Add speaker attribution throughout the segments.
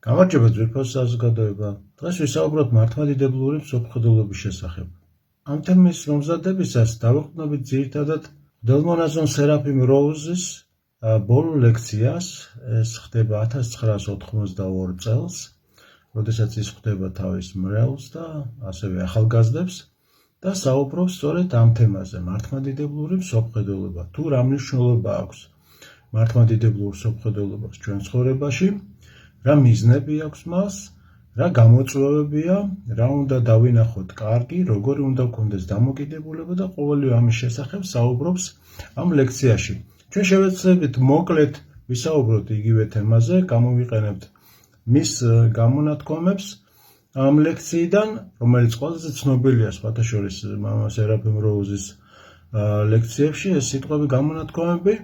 Speaker 1: გამარჯობა ძვირფას საზოგადოება. დღეს ვისაუბროთ მართლმადიდებლური მსოფლმხედველობის შესახებ. ამ თემის მომზადებისას დავუყნობით ძირითადად მღვდელმონაზონ სერაფიმ როუზის ბოლო ლექციას. ეს ხდება 1982 წელს, როდესაც ის ხვდება თავის მრევლს და ასევე ახალგაზრდებს და საუბრობს სწორედ ამ თემაზე, მართლმადიდებლური მსოფლმხედველობა. თუ რა მნიშვნელობა აქვს მართლმადიდებლურ მსოფლმხედველობას ჩვენ ცხოვრებაში, რა მიზნები აქვს მას, რა გამოწვევებია, რა უნდა დავინახოთ კარგი, როგორი უნდა გქონდეს დამოკიდებულება და ყოველივე ამის შესახებ საუბრობს ამ ლექციაში. ჩვენ შევეცდებით მოკლედ ვისაუბროთ იგივე თემაზე, გამოვიყენებთ მის გამონათქვამებს ამ ლექციიდან, რომელიც ყველაზე ცნობილია სხვათა შორის მამა სერაფიმ როუზის ლექციებში, ეს სიტყვები გამონათქვამები.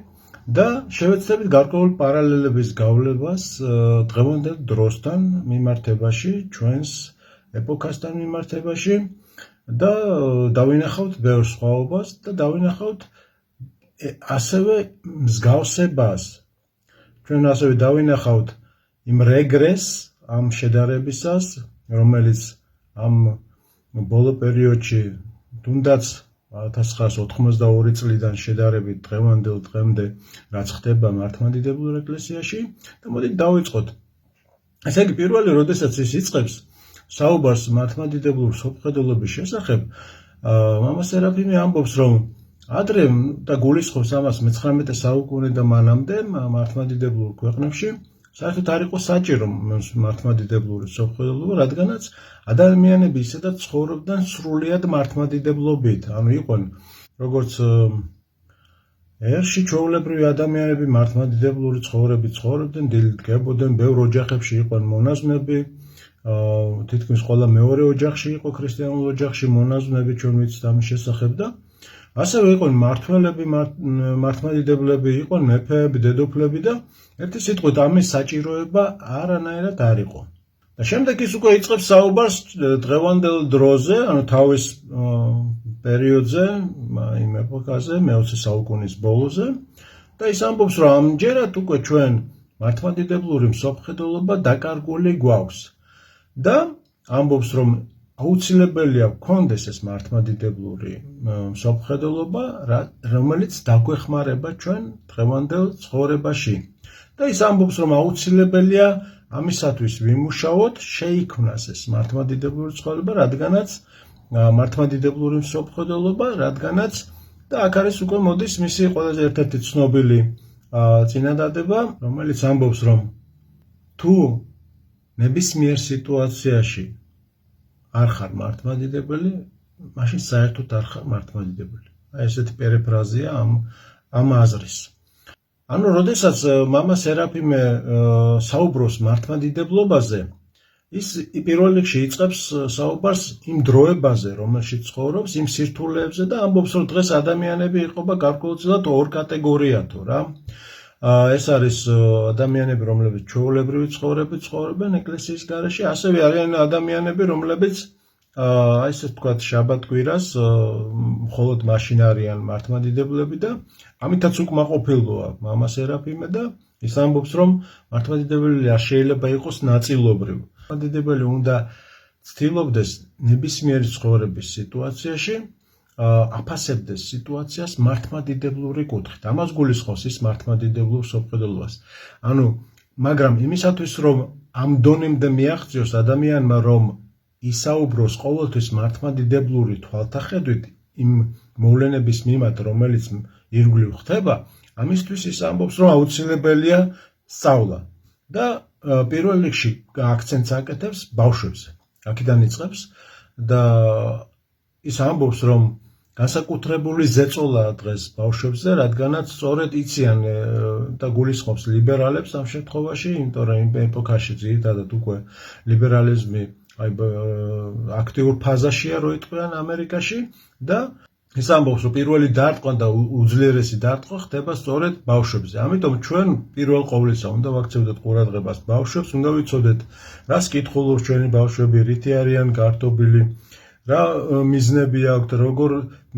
Speaker 1: და შევეცდებით გარკვეული პარალელების გავლებას დღევანდელ დროსთან მიმართებაში, ჩვენს ეპოქასთან მიმართებაში და დავინახავთ ბევრ სხვაობას და დავინახავთ ასევე მსგავსებას. ჩვენ ასევე დავინახავთ იმ რეგრესს ამ შედარებისას, რომელიც ამ ბოლო პერიოდში თუნდაც 1982 წლიდან შედარებით დღევანდელ დღემდე რაც ხდება მართლმადიდებლურ ეკლესიაში და მოდით დავიწყოთ. ესე იგი, პირველი, როდესაც ის იწყებს საუბარს მართლმადიდებლურ მსოფლმხედველობის შესახებ, მამა სერაფიმი ამბობს, რომ ადრე და გულისხმობს ამას მე-19 საუკუნე და მანამდე მართლმადიდებლურ ქვეყნებში საერთოდ არ იყო საჭირო მართლმადიდებლური მსოფლმხედველობა, რადგანაც ადამიანები ისედაც ცხოვრობდნენ სრულიად მართლმადიდებლობით. ანუ იყვნენ როგორც ერში ჩვეულებრივი ადამიანები მართლმადიდებლური ცხოვრებით ცხოვრობდნენ, დგებოდნენ, ბევრ ოჯახებში იყვნენ მონაზვნები, თითქმის ყველა მეორე ოჯახში იყო ქრისტიანულ ოჯახში მონაზვნები, ჩვენ ვიცით ამის შესახებ და ასევე იყვნენ მმართველები, მართლმადიდებლები, იყვნენ მეფეები, დედოფლები და ერთი სიტყვით ამის საჭიროება არანაირად არ იყო. და შემდეგ ის უკვე იწყებს საუბარს დღევანდელ დროზე, ანუ თავის პერიოდზე, იმ ეპოქაზე, მე-20 საუკუნის ბოლოზე და ის ამბობს, რომ ამჯერად უკვე ჩვენ მართლმადიდებლური მსოფლმხედველობა დაკარგული გვაქვს და ამბობს, რომ აუცილებელია გქონდეს ეს მართლმადიდებლური მსოფლმხედველობა, რომელიც დაგვეხმარება ჩვენ დღევანდელ ცხოვრებაში. და ის ამბობს, რომ აუცილებელია ამისათვის ვიმუშაოთ, შეიქმნას ეს მართლმადიდებლური ცხოვრება, რადგანაც მართლმადიდებლური მსოფლმხედველობა, რადგანაც და აქ არის უკვე მოდის მისი ყველაზე ერთ-ერთი ცნობილი წინადადება, რომელიც ამბობს, რომ თუ ნებისმიერ სიტუაციაში არ ხარ მართლმადიდებელი, მაშინ საერთოდ არ ხარ მართლმადიდებელი. აი ესეთი პერიფრაზია ამ აზრის. ანუ, როდესაც მამა სერაფიმე საუბრობს მართლმადიდებლობაზე, ის პირველ რიგში იწყებს საუბარს იმ დროებაზე, რომელშიც ცხოვრობს, იმ სირთულეებზე და ამბობს, რომ დღეს ადამიანები იყოფა გარკვეულწილად ორ კატეგორიათო რა. ეს არის ადამიანები, რომლებიც ჩვეულებრივი ცხოვრებით ცხოვრობენ ეკლესიის გარეშე, ასევე არიან ადამიანები, რომლებიც აი ესე ვთქვათ, შაბათ-კვირას მხოლოდ მაშინ არიან მართლმადიდებლები და ამითაც უკმაყოფილოა მამა სერაფიმე და ის ამბობს, რომ მართლმადიდებელი არ შეიძლება იყოს ნაწილობრივ. მართლმადიდებელი უნდა ცდილობდეს ნებისმიერი ცხოვრების სიტუაციაში აფასებდეს სიტუაციას მართლმადიდებლური კუთხით. ამას გულისხმობს ის მართლმადიდებლურ მსოფლმხედველობას. ანუ, მაგრამ იმისათვის, რომ ამ დონემდე მიაღწიოს ადამიანმა, რომ ისაუბროს ყოველთვის მართლმადიდებლური თვალთახედვით იმ მოვლენების მიმართ, რომელიც ირგვლივ ხდება, ამისთვის ის ამბობს, რომ აუცილებელია სწავლა და პირველ რიგში აქცენტს აკეთებს ბავშვებზე. აქედან იწყებს და ის ამბობს, რომ განსაკუთრებული ზეწოლაა დღეს ბავშვებზე, რადგანაც სწორედ იციან და გულისხმობს ლიბერალებს ამ შემთხვევაში, იმიტომ რომ იმ ეპოქაში ძირითადად უკვე ლიბერალიზმი აქტიურ ფაზაშია, რო იტყვიან ამერიკაში და ის ამბობს, რომ პირველი დარტყმა და უძლიერესი დარტყმა ხდება სწორედ ბავშვებზე. ამიტომ ჩვენ პირველ ყოვლისა უნდა ვაქცევდეთ ყურადღებას ბავშვებს, უნდა ვიცოდეთ, რას კითხულობს ჩვენი ბავშვები, რითი არიან გართობილი, რა მიზნები აქვთ, როგორ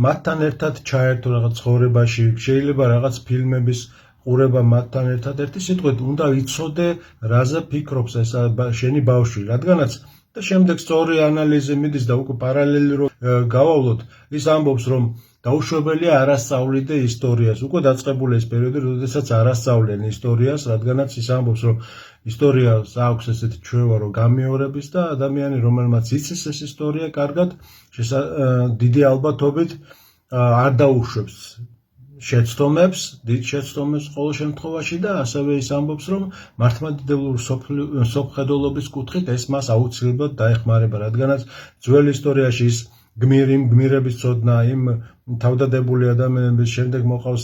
Speaker 1: მათთან ერთად ჩაერთო რაღაც ცხოვრებაში, შეიძლება რაღაც ფილმების ყურება მათთან ერთად ერთი სიტყვით უნდა იცოდე რაზე ფიქრობს ეს შენი ბავშვი, რადგანაც და შემდეგ სწორი ანალიზი მიდის და უკვე პარალელი რომ გავავლოთ, ის ამბობს რომ დაუშვებელია არ ასწავლიდე ისტორიას. უკვე დაწყებული ეს პერიოდი, როდესაც არ ასწავლენ ისტორიას, რადგანაც ის ამბობს რომ ისტორიას აქვს ესეთი ჩვევა რომ გამეორების და ადამიანი რომელმაც იცის ეს ისტორია კარგად დიდი ალბათობით არ დაუშვებს შეცდომებს, დიდ შეცდომებს ყოველ შემთხვევაში და ასევე ის ამბობს რომ მართლმადიდებლური სოფხედულობის კუთხით ეს მას აუცილებლად დაეხმარება, რადგანაც ძველ ისტორიაში ის გმირების ცოდნა, იმ თავდადებული ადამიანების შემდეგ მოყავს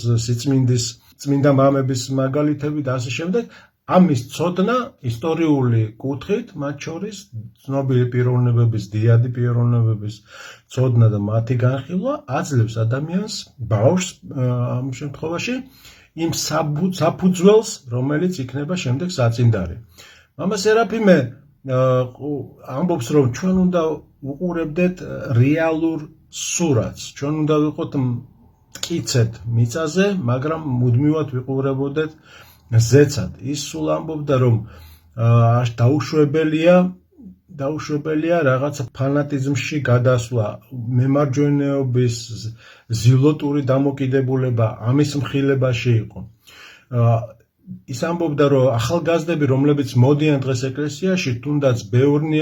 Speaker 1: წმინდა მამების მაგალითები და ასე შემდეგ. ამის ცოდნა ისტორიული კუთხით, მათ შორის ცნობილი პიროვნებების, დიადი პიროვნებების ცოდნა და მათი განხილვა აძლევს ადამიანს, ბავშვს ამ შემთხვევაში, იმ საფუძველს, რომელიც იქნება შემდეგ საწინდარი. მამა სერაფიმე ამბობს, რომ ჩვენ უნდა უყურებდეთ რეალურ სურათს, ჩვენ უნდა ვიყოთ მტკიცედ მიწაზე, მაგრამ მუდმივად ვიყურებოდეთ ზეცად. ის სულ ამბობდა, რომ დაუშვებელია რაღაცა ფანატიზმში გადასვლა, მემარჯვენეობის ზილოტური დამოკიდებულება ამის მხილებაში იყო. ის ამბობდა, რომ ახალგაზრდები, რომლებიც მოდიან დღეს ეკლესიაში, თუნდაც ბევრნი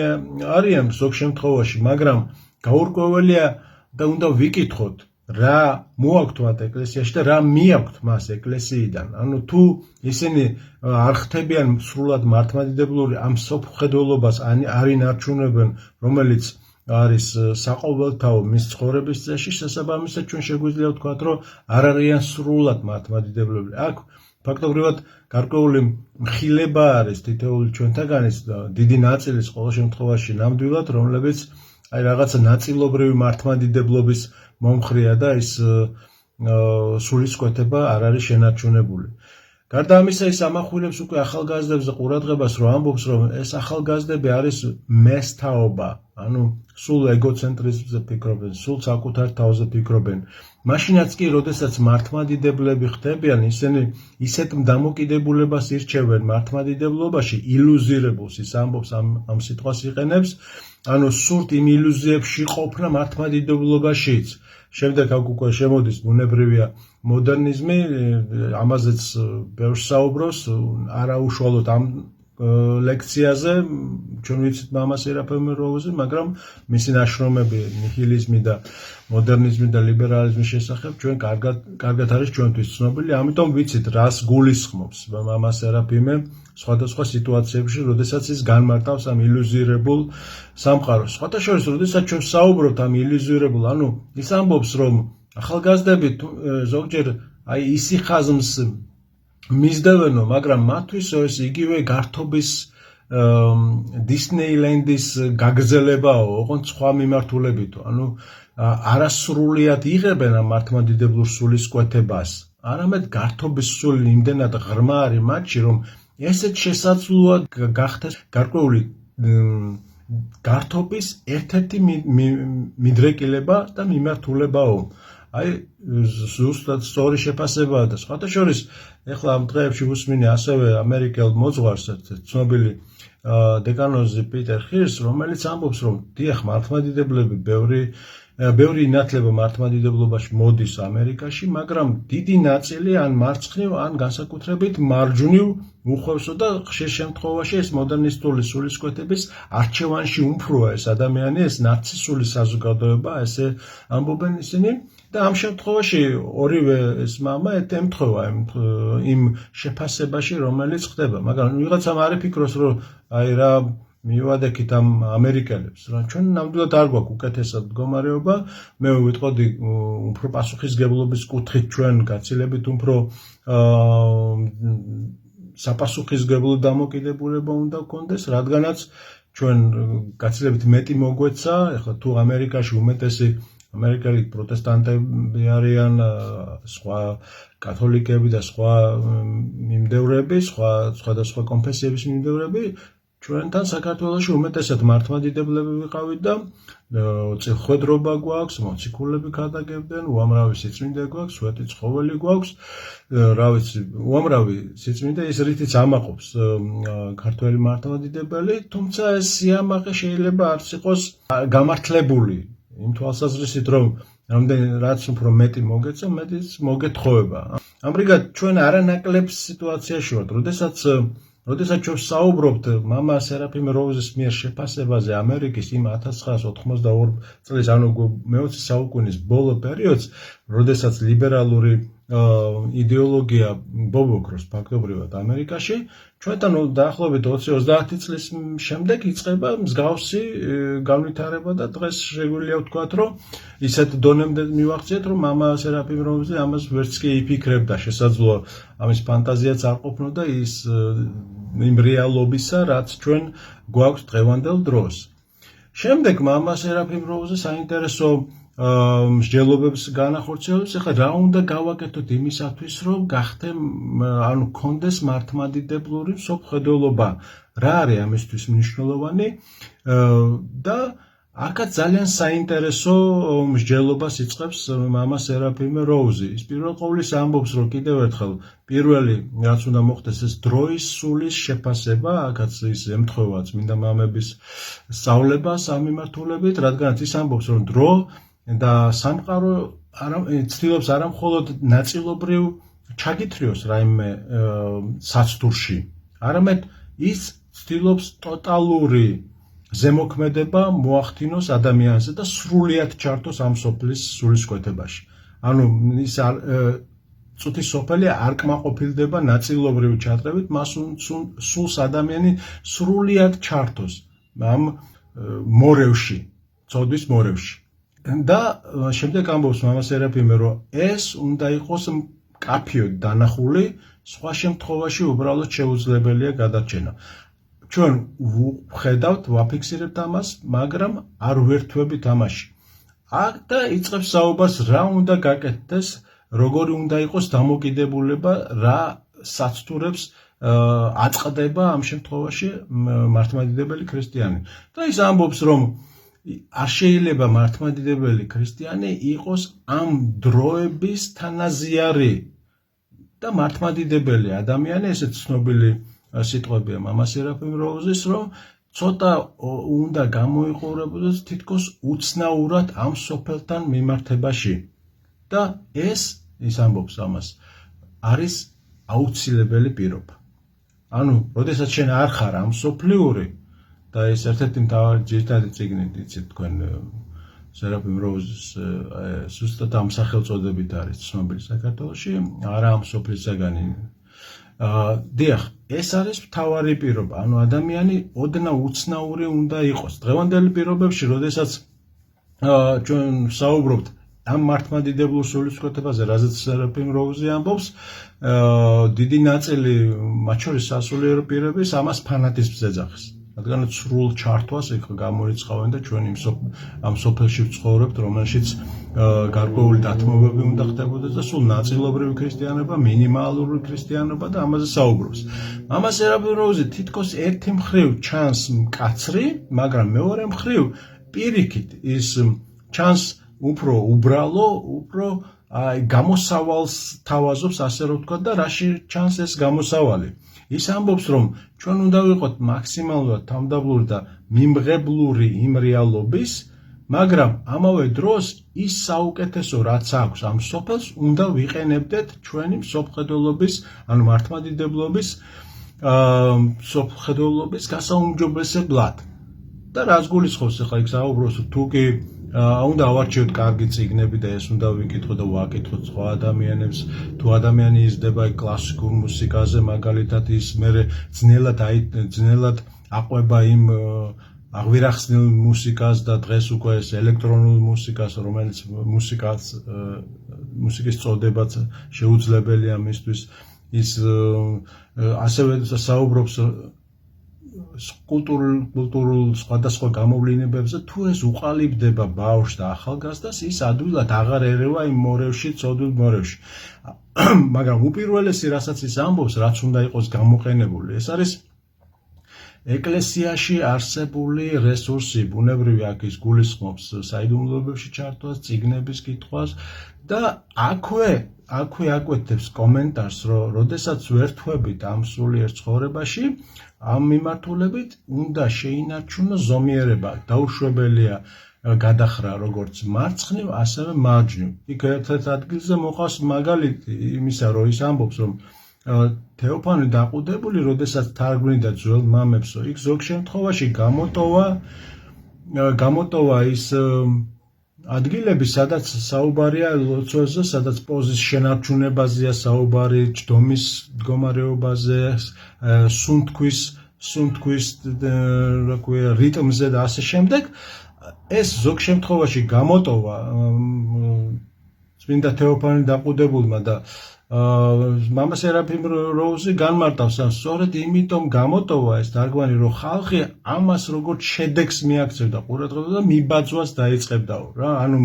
Speaker 1: არიან ზოგ შემთხვევაში, მაგრამ გაურკვეველია და უნდა ვიკითხოთ, რა მოაქვთ მათ ეკლესიაში და რა მიაქვთ მას ეკლესიიდან. ანუ თუ ისინი არ ხდებიან სრულად მართლმადიდებლური ამ სოფხედულობას არ ინარჩუნებენ, რომელიც არის საყოველთაო მის ცხოვრების წესში, შესაბამისად ჩვენ შეგვიძლია ვთქვათ, რომ არ არიან სრულად მართლმადიდებლური. აქ ფაქტობრივად გარკვეული მხილება არის თითოეული ჩვენთაგანის დიდი ნაწილის ყოველ შემთხვევაში ნამდვილად, რომლებიც აი რაღაცა ნაწილობრივი მართლმადიდებლობის მომხრია და ის სულისკვეთება არ არის შენარჩუნებული. გარდა ამისა, ის ამახვილებს უკვე ახალგაზრდებზე ყურადღებას, რომ ამბობს, რომ ეს ახალგაზრდები არის მესთაობა, ანუ სულ ეგოცენტრიზმზე ფიქრობენ, სულ საკუთარ თავზე ფიქრობენ. მაშინაც კი, როდესაც მართლმადიდებლები ხდებიან, ისინი ისეთ დამოკიდებულებას ირჩევენ მართლმადიდებლობაში, ილუზირებულს, ის ამბობს ამ სიტყვას იყენებს, ანუ სურთ იმ ილუზიებში ყოფნა მართლმადიდებლობაშიც. შემდეგ აქ უკვე შემოდის ბუნებრივია მოდერნიზმი, ამაზეც ბევრს საუბრობს, არაუშუალოდ ამ ლექციაზე, ჩვენ ვიცით მამა სერაფიმე როუზი, მაგრამ მისი ნაშრომები ნიჰილიზმი და მოდერნიზმი და ლიბერალიზმის შესახებ ჩვენ კარგად არის ჩვენთვის ცნობილი, ამიტომ ვიცით რას გულისხმობს მამა სერაფიმე სხვადასხვა სიტუაციებში, როდესაც ის განმარტავს ამ ილუზირებულ სამყაროს. სხვათა შორის, როდესაც ჩვენ საუბრობთ ამ ილუზირებულ, ანუ ის ამბობს, რომ ახალგაზრდები ზოგჯერ აი ისიხაზმს მისდევენო, მაგრამ მათთვის ეს იგივე გართობის დისნეილენდის გაგრძელებაო, ოღონდ სხვა მიმართულებითო. ანუ არასრულად იღებენ ამ მართლმადიდებლურ სულისკვეთებას, არამედ გართობის სული იმდენად ღრმა არის მათში, რომ ესეც შესაძლოა გახდეს გარკვეული გართობის ერთ-ერთი მიდრეკილება და მიმართულებაო. აი ზუსტად სწორი შეფასებაა და სხვათა შორის ეხლა ამ დღეებში უსმინე ასევე ამერიკელ მოძღვარს ცნობილი დეკანოზი პიტერ ხირს, რომელიც ამბობს, რომ დიახ, მართლმადიდებლები ბევრი ინათლება მართლმადიდებლობაში მოდის ამერიკაში, მაგრამ დიდი ნაწილი ან მარცხნივ, ან განსაკუთრებით მარჯვნივ უხვევსო და ხშირ შემთხვევაში ეს მოდერნისტული სულისკვეთების არჩევანში უმფროა ეს ადამიანი, ეს ნარცისული საზოგადოება, ესე ამბობენ ისინი. და ამ შემთხვევაში ორივე ეს მამა ემთხვევა იმ შეფასებაში, რომელიც ხდება, მაგრამ ვიღაცამ არ იფიქროს, რომ აი რა მივადექით ამ ამერიკელებს, რა ჩვენ ნამდვილად არ გვაქვს უკეთესად მდგომარეობა, მე ვიტყოდი უფრო პასუხისგებლობის კუთხით ჩვენ გაცილებით უფრო საპასუხისგებლო დამოკიდებულება უნდა გქონდეს, რადგანაც ჩვენ გაცილებით მეტი მოგვეცა, ეხლა თუ ამერიკაში უმეტესი ამერიკელი პროტესტანტები არიან, სხვა კათოლიკები და სხვა მიმდევრები, სხვადასხვა კონფესიების მიმდევრები, ჩვენთან საქართველოში უმეტესად მართლმადიდებლები ვიყავით და წილხვედრობა გვაქვს, მოციქულები გადაგებდნენ, უამრავი სიწმინდე გვაქვს, სვეტი ცხოველი გვაქვს, რა ვიცი, უამრავი სიწმინდე ის რითიც ამაყობს ქართველი მართლმადიდებელი, თუმცა ეს სიამაყე შეიძლება არც იყოს გამართლებული იმ თვალსაზრისით, რომ რაც უფრო მეტი მოგეწევ, მეტიც მოგეთხოვება. ამრიგად ჩვენ არანაკლებ სიტუაციაში ვართ, როდესაც ჩვენ საუბრობთ მამა სერაფიმ როუზის მიერ შეფასებაზე ამერიკის იმ 1982 წლის, ანუ მე-20 საუკუნის ბოლო პერიოდს, როდესაც ლიბერალური იდეოლოგია ბობოქროს ფაქტობრივად ამერიკაში, ჩვენთან დაახლოებით 20-30 წლის შემდეგ იწყება მსგავსი განვითარება და დღეს შეგვიძლია ვთქვათ, რომ ისეთ დონემდე მივაღწიეთ, რომ მამა სერაფიმ როუზი ამას ვერც კი იფიქრებდა, შესაძლოა ამის ფანტაზიაც არ ყოფნოდა იმ რეალობისა, რაც ჩვენ გვაქვს დღევანდელ დროს. შემდეგ მამა სერაფიმ როუზი საინტერესო მსჯელობებს განახორციელებს, ახლა რა უნდა გავაკეთოთ იმისათვის, რომ გქონდეს მართლმადიდებლური მსოფლმხედველობა, რა არის ამისთვის მნიშვნელოვანი და აქაც ძალიან საინტერესო მსჯელობას იწყებს მამა სერაფიმე როუზი. ის პირველ ყოვლისა ამბობს, რომ კიდევ ერთხელ პირველი რაც უნდა მოხდეს ეს დროის სულის შეფასება, აქაც ის ემთხვევა წმინდა მამების სწავლება სამიმართულებით, რადგანაც ის ამბობს, რომ დრო და სამყარო ცდილობს არა მხოლოდ ნაწილობრივ ჩაგითრიოს რაიმე საცდურში, არამედ ის ცდილობს ტოტალური ზემოქმედება მოახდინოს ადამიანზე და სრულიად ჩართოს ამ სოფლის სულისკვეთებაში. ანუ ის წუთი სოფელი არ კმაყოფილდება ნაწილობრივი ჩატრევით, მას სულს ადამიანი სრულიად ჩართოს ამ მორევში, წოდვის მორევში. და შემდეგ ამბობს მამა სერაფიმე, რომ ეს უნდა იყოს მკაფიოდ დანახული, სხვა შემთხვევაში უბრალოდ შეუძლებელია გადარჩენა. ჩვენ ვხედავთ, ვაფიქსირებთ ამას, მაგრამ არ ვერთვებით ამაში. აქ და იწყებს საუბარს, რა უნდა გაკეთდეს, როგორი უნდა იყოს დამოკიდებულება, რა საცდურებს აწყდება ამ შემთხვევაში მართლმადიდებელი ქრისტიანი. და ის ამბობს, რომ არ შეიძლება მართლმადიდებელი ქრისტიანი იყოს ამ დროების თანაზიარი და მართლმადიდებელი ადამიანი, ესეც ცნობილი სიტყვებია მამა სერაფიმ როუზის, რომ ცოტა უნდა გამოიყურებოდეს თითქოს უცნაურად ამ სოფელთან მიმართებაში. და ეს ამბობს ამას, არის აუცილებელი პირობა. ანუ, როდესაც შენ არ ხარ ამ სოფლიური და ეს ერთ-ერთი მთავარი ძირითადი წიგნი, იცით თქვენ სერაფიმ როუზის ზუსტად ამ სახელწოდებით არის ცნობილი საქართველოში, არა ამ სოფლის საგანი. დიახ, ეს არის მთავარი პირობა, ანუ ადამიანი ოდნავ უცნაური უნდა იყოს. დღევანდელი პირობებში, როდესაც ჩვენ საუბრობთ ამ მართლმადიდებლურ სულისკვეთებაზე, რაზეც სერაფიმ როუზი ამბობს, დიდი ნაწილი, მათ შორის სასულიერო პირების ამას ფანატიზმს ეძახის. რადგანაც სრულ ჩართვას იქ გამოიწყავენ და ჩვენ ამ სოფელში ვცხოვრებთ, რომელშიც გარკვეული დათმობები უნდა ხდებოდეს და სულ ნაწილობრივი ქრისტიანობა, მინიმალური ქრისტიანობა და ამაზე საუბრობს. მამა სერაფიმ როუზი თითქოს ერთი მხრივ ჩანს მკაცრი, მაგრამ მეორე მხრივ პირიქით ის ჩანს უფრო უბრალო, უფრო გამოსავალს თავაზობს, ასე რომ ვთქვათ, და რაში ჩანს ეს გამოსავალი. ის ამბობს, რომ ჩვენ უნდა ვიყოთ მაქსიმალურად თავმდაბლური და მიმღებლური იმ რეალობის, მაგრამ ამავე დროს ის საუკეთესო რაც აქვს ამ სოფელს უნდა ვიყენებდეთ ჩვენი მსოფლმხედველობის, ანუ მართლმადიდებლობის მსოფლმხედველობის გასაუმჯობესებლად. და რას გულისხმობს ახლა იქ საუბრობს, თუ კი უნდა ავარჩიოთ კარგი წიგნები და ეს უნდა ვიკითხოთ და ვაკითხოთ სხვა ადამიანებს, თუ ადამიანი იზრდება კლასიკურ მუსიკაზე, მაგალითად ის მერე ძნელად აყვება იმ აღვირახსნილ მუსიკას და დღეს უკვე ეს ელექტრონულ მუსიკას, რომელიც მუსიკის წოდებაც შეუძლებელია მისთვის, ის ასევე საუბრობს კულტურულ სხვადასხვა გამოვლინებებზე, თუ ეს უყალიბდება ბავშვს და ახალგაზრდას, ის ადვილად აღარ ერევა იმ მორევში, წოდვილ მორევში. მაგრამ უპირველესი, რასაც ის ამბობს, რაც უნდა იყოს გამოყენებული, ეს არის ეკლესიაში არსებული რესურსი ბუნებრივი აქ ის გულისხმობს საიდუმლოებებში ჩართვას, წიგნების კითხვას და აქვე აკვეთებს კომენტარს, რომ როდესაც ვერთვებით ამ სულიერ ცხოვრებაში, ამ მიმართულებით უნდა შეინარჩუნოს ზომიერება, დაუშვებელია გადახრა როგორც მარცხნივ, ასევე მარჯვნივ. იქ ერთ-ერთ ადგილზე მოყავს მაგალითი იმისა, რომ ის ამბობს, რომ თეოფანე დაყუდებული, როდესაც თარგმნიდა ძველ მამებსო, იქ ზოგ შემთხვევაში გამოტოვა ის ადგილები, სადაც საუბარია ლოცვაზე, სადაც პოზის შენარჩუნებაზეა საუბარი, ჯდომის მდგომარეობაზე, სუნთქვის რიტმზე და ასე შემდეგ. ეს ზოგ შემთხვევაში გამოტოვა წმინდა თეოფანე დაყუდებულმა და მამა სერაფიმ როუზი განმარტავს, სწორედ იმიტომ გამოტოვა ეს თარგმანი, რომ ხალხი ამას როგორც შედეგს მიაქცევდა ყურადღებას და მიბაძვას დაიწყებდაო რა. ანუ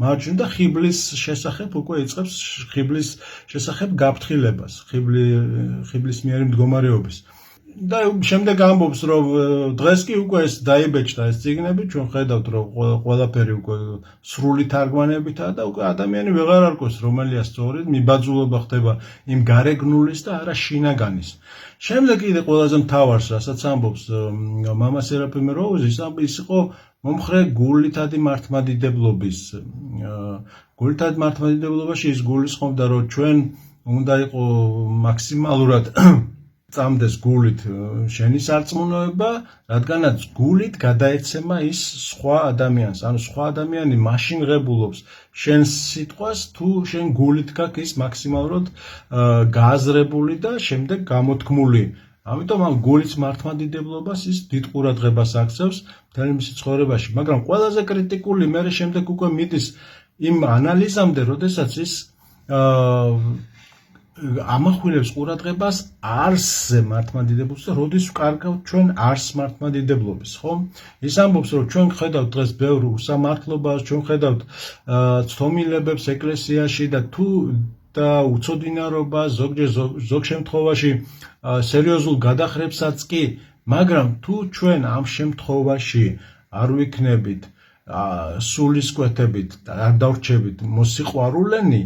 Speaker 1: მარჯვნივ და ხიბლის შესახებ უკვე იწყებს ხიბლის შესახებ გაფრთხილებას, ხიბლის მიერი მდგომარეობის. და შემდეგ ამბობს, რომ დღეს კი უკვე ეს დაიბეჭდა ეს წიგნები, ჩვენ ხედავთ, რომ ყველაფერი უკვე სრული თარგმანებითაა და უკვე ადამიანი ვეღარ არკვევს, რომელია სწორი, მიბაძულობა ხდება იმ გარეგნულის და არა შინაგანის. შემდეგ კიდე ყველაზე მთავარს, რასაც ამბობს მამა სერაფიმ როუზი, ის იყო მომხრე გულითადი მართლმადიდებლობის. გულითადი მართლმადიდებლობაში ის გულისხმობდა, რომ ჩვენ უნდა იყო მაქსიმალურად წამდეს გულით შენი სარწმუნოება, რადგანაც გულით გადაეცემა ის სხვა ადამიანს. ანუ სხვა ადამიანი მაშინ ღებულობს შენ სიტყვას, თუ შენ გულით გაქვს ის მაქსიმალურად გააზრებული და შემდეგ გამოთქმული. ამიტომ ამ გულის მართლმადიდებლობას ის დიდ ყურადღებას აქცევს მთელი მისი ცხოვრებაში. მაგრამ ყველაზე კრიტიკული მე შემდეგ უკვე მიდის იმ ანალიზამდე, როდესაც ის ამახვილებს ყურადღებას არსზე მართლმადიდებლობას და როდის ვკარგავთ ჩვენ არს მართლმადიდებლობის, ხო? ის ამბობს, რომ ჩვენ ხედავთ დღეს ბევრ უსამართლობას, ჩვენ ხედავთ ცდომილებებს ეკლესიაში და უცოდინარობას, ზოგ შემთხვევაში სერიოზულ გადახრებსაც კი, მაგრამ თუ ჩვენ ამ შემთხვევაში არ ვიქნებით სულისკვეთებით და არ დავრჩებით მოსიყვარულენი,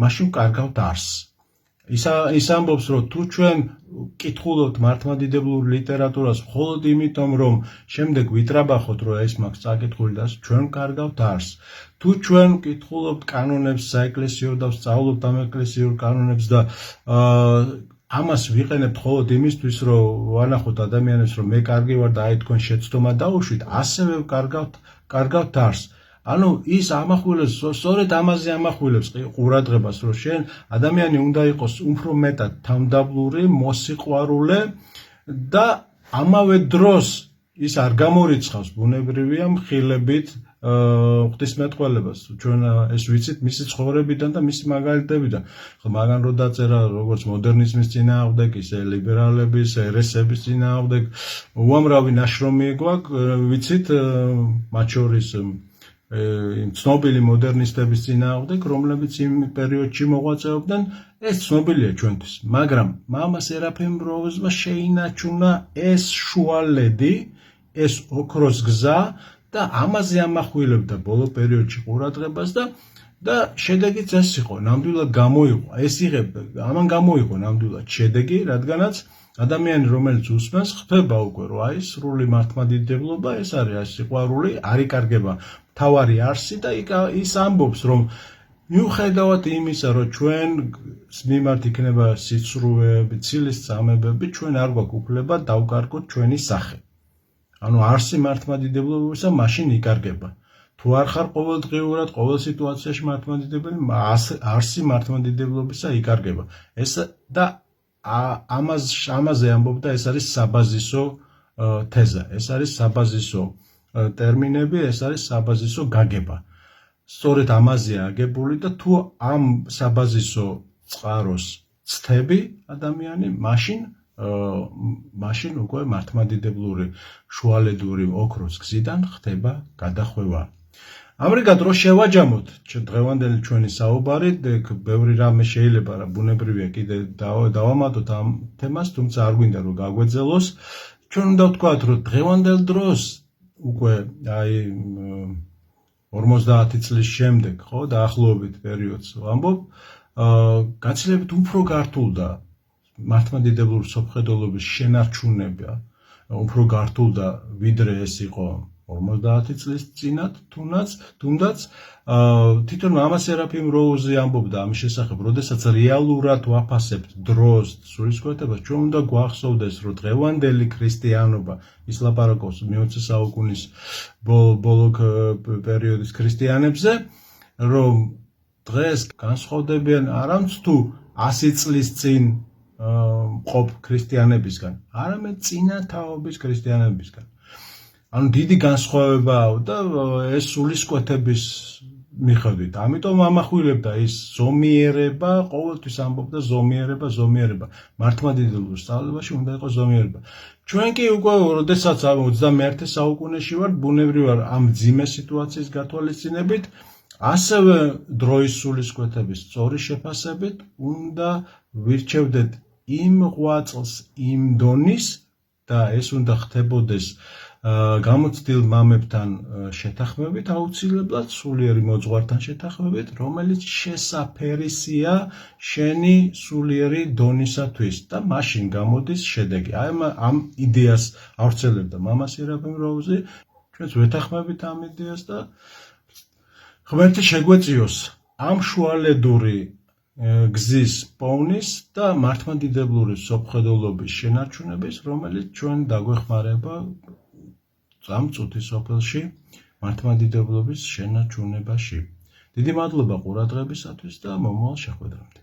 Speaker 1: მაშინ ვკარგავთ არსს. ის ამბობს, რომ თუ ჩვენ ვკითხულობთ მართლმადიდებლურ ლიტერატურას მხოლოდ იმიტომ, რომ შემდეგ ვიტრაბახოთ, რომ ეს მაქვს წაკითხული და ჩვენ ვკარგავთ არსს. თუ ჩვენ ვკითხულობთ კანონებს საეკლესიო და ვსწავლობთ ამ ეკლესიურ კანონებს და ამას ვიყენებთ მხოლოდ იმისთვის, რომ ვანახოთ ადამიანებს, რომ მე კარგი ვარ და აი თქვენ შეცდომა დაუშვით, ასევე ვკარგავთ არსს. ანუ ის ამახვილებს, სწორედ ამაზე ამახვილებს ყურადღებას, რომ შენ ადამიანი უნდა იყოს უფრო მეტად თავმდაბლური, მოსიყვარულე და ამავე დროს ის არ გამორიცხავს ბუნებრივია მხილებით ღვთისმეტყველებას. ჩვენ ეს ვიცით მისი ცხოვრებიდან და მისი მაგალითებიდან. მაგან რო დაწერა როგორც მოდერნიზმის წინააღმდეგ, ისე ლიბერალების, ერესების წინააღმდეგ, უამრავი ნაშრომი გვაქვს, ვიცით, მათ შორის ცნობილი მოდერნისტების წინააღმდეგ, რომლებიც იმ პერიოდში მოღვაწეობდნენ, ეს ცნობილია ჩვენთვის. მაგრამ მამა სერაფიმ როუზმა შეინარჩუნა ეს შუალედი, ეს ოქროს გზა და ამაზე ამახვილებდა ბოლო პერიოდში ყურადღებას და შედეგიც ეს იყო, ნამდვილად გამოიყო. ამან გამოიყო ნამდვილად შედეგი, რადგანაც ადამიანი, რომელიც უსმენს, ხდება უკვე, რომ აი სრული მართლმადიდებლობა, ეს არის სიყვარული, არ იკარგება თავარი არსი და ის ამბობს, რომ მიუხედავად იმისა, რომ ჩვენ მიმართ იქნება სიცრუეები, ცილის წამებები, ჩვენ არ გვაქვს უფლება დავკარგოთ ჩვენი სახე. ანუ არსი მართლმადიდებლობისა მაშინ იკარგება. თუ არ ხარ ყოველდღიურად, ყოველ სიტუაციაში მართლმადიდებელი, არსი მართლმადიდებლობისა იკარგება. ეს და ამაზე ამბობდა, ეს არის საბაზისო თეზა, ეს არის საბაზისო ტერმინები, ეს არის საბაზისო გაგება. სწორედ ამაზეა აგებული და თუ ამ საბაზისო წყაროს ცდები ადამიანი, მაშინ უკვე მართლმადიდებლური შუალედური ოქროს გზიდან ხდება გადახვევა. ამრიგად რო შევაჯამოთ დღევანდელი ჩვენი საუბარი, ბევრი რამე შეიძლება რა ბუნებრივია კიდე დავამატოთ ამ თემას, თუმცა არ გვინდა რომ გაგვეძელოს. ჩვენ უნდა ვთქვათ, რომ დღევანდელ დროს უკვე აი 50 წლის შემდეგ, ხო, დაახლოებით პერიოდს ვამბობ, გაცილებით უფრო გართულდა მართლმადიდებლური სოფხედელობის შენარჩუნება, უფრო გართულდა ვიდრე ეს იყო 50 წლის წინათ, თუნდაც თვითონ მამა სერაფიმ როუზი ამბობდა ამის შესახებ, როდესაც რეალურად ვაფასებთ დროს სულისკვეთებას, ჩვენ უნდა გვახსოვდეს, რომ დღევანდელი ქრისტიანობა, ის ლაპარაკობს მე-20 საუკუნის ბოლო პერიოდის ქრისტიანებზე, რომ დღეს განსხვავდებიან არამც თუ 100 წლის წინ მყოფ ქრისტიანებისგან, არამედ წინა თაობის ქრისტიანებისგან. ანუ დიდი განსხვავებაა და ეს სულისკვეთების მიხედვით. ამიტომ ამახვილებდა ის ზომიერება, ყოველთვის ამბობდა ზომიერება. მართლმადიდებლურ სწავლებაში უნდა იყოს ზომიერება. ჩვენ კი უკვე, როდესაც 21 საუკუნეში ვართ, ბუნებრივად ამ მძიმე სიტუაციის გათვალისწინებით, ასევე დროის სულისკვეთების სწორი შეფასებით უნდა ვირჩევდეთ იმ ღვაწლს, იმ დონის და ეს უნდა ხდებოდეს გამოცდილ მამებთან შეთანხმებით, აუცილებლად სულიერი მოძღვართან შეთანხმებით, რომელიც შესაფერისია შენი სულიერი დონისათვის და მაშინ გამოდის შედეგი. აი ამ იდეას ავრცელებდა მამა სერაფიმ როუზი, ჩვენც ვეთანხმებით ამ იდეას და ღმერთი შეგვეწიოს ამ შუალედური გზის პოვნის და მართლმადიდებლური სოფხედელობის შენარჩუნების, რომელიც ჩვენ დაგვეხმარება ამ წუთის სოფელში მართლმადიდებლობის შენარჩუნებაში. დიდი მადლობა ყურადღებისათვის და მომავალ შეხვედრამდე.